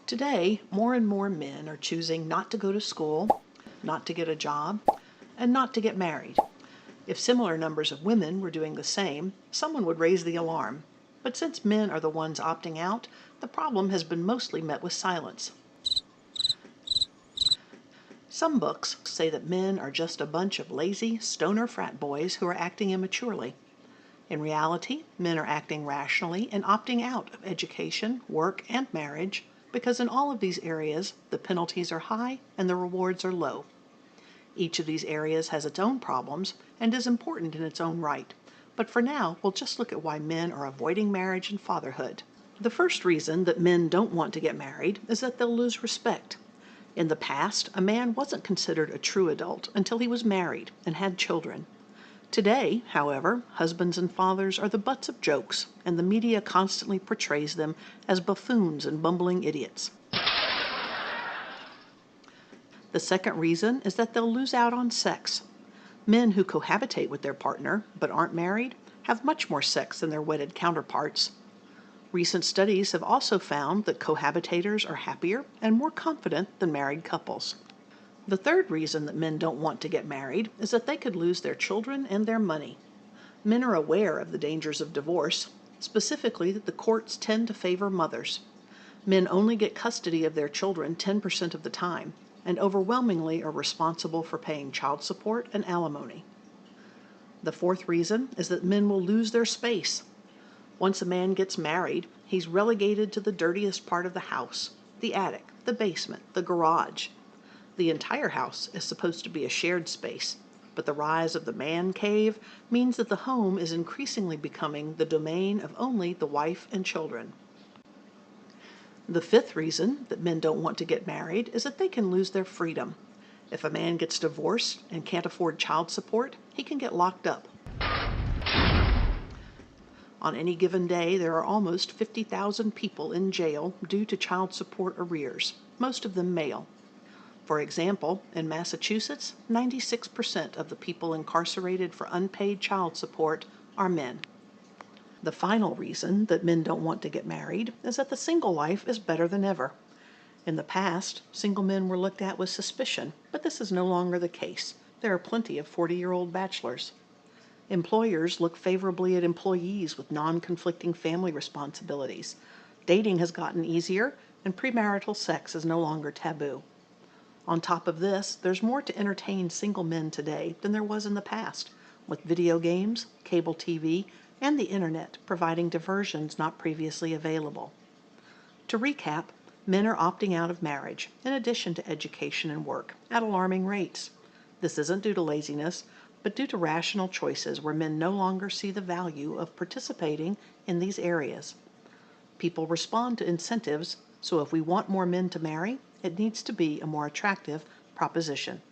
Today, more and more men are choosing not to go to school, not to get a job, and not to get married. If similar numbers of women were doing the same, someone would raise the alarm. But since men are the ones opting out, the problem has been mostly met with silence. Some books say that men are just a bunch of lazy, stoner frat boys who are acting immaturely. In reality, men are acting rationally and opting out of education, work, and marriage because in all of these areas, the penalties are high and the rewards are low. Each of these areas has its own problems and is important in its own right, but for now, we'll just look at why men are avoiding marriage and fatherhood. The first reason that men don't want to get married is that they'll lose respect. In the past, a man wasn't considered a true adult until he was married and had children. Today, however, husbands and fathers are the butts of jokes, and the media constantly portrays them as buffoons and bumbling idiots. The second reason is that they'll lose out on sex. Men who cohabitate with their partner but aren't married have much more sex than their wedded counterparts. Recent studies have also found that cohabitators are happier and more confident than married couples. The third reason that men don't want to get married is that they could lose their children and their money. Men are aware of the dangers of divorce, specifically that the courts tend to favor mothers. Men only get custody of their children 10% of the time, and overwhelmingly are responsible for paying child support and alimony. The fourth reason is that men will lose their space. Once a man gets married, he's relegated to the dirtiest part of the house, the attic, the basement, the garage. The entire house is supposed to be a shared space, but the rise of the man cave means that the home is increasingly becoming the domain of only the wife and children. The fifth reason that men don't want to get married is that they can lose their freedom. If a man gets divorced and can't afford child support, he can get locked up. On any given day, there are almost 50,000 people in jail due to child support arrears, most of them male. For example, in Massachusetts, 96% of the people incarcerated for unpaid child support are men. The final reason that men don't want to get married is that the single life is better than ever. In the past, single men were looked at with suspicion, but this is no longer the case. There are plenty of 40-year-old bachelors. Employers look favorably at employees with non-conflicting family responsibilities. Dating has gotten easier, and premarital sex is no longer taboo. On top of this, there's more to entertain single men today than there was in the past, with video games, cable TV, and the internet providing diversions not previously available. To recap, men are opting out of marriage, in addition to education and work, at alarming rates. This isn't due to laziness, but due to rational choices where men no longer see the value of participating in these areas. People respond to incentives, so if we want more men to marry, it needs to be a more attractive proposition.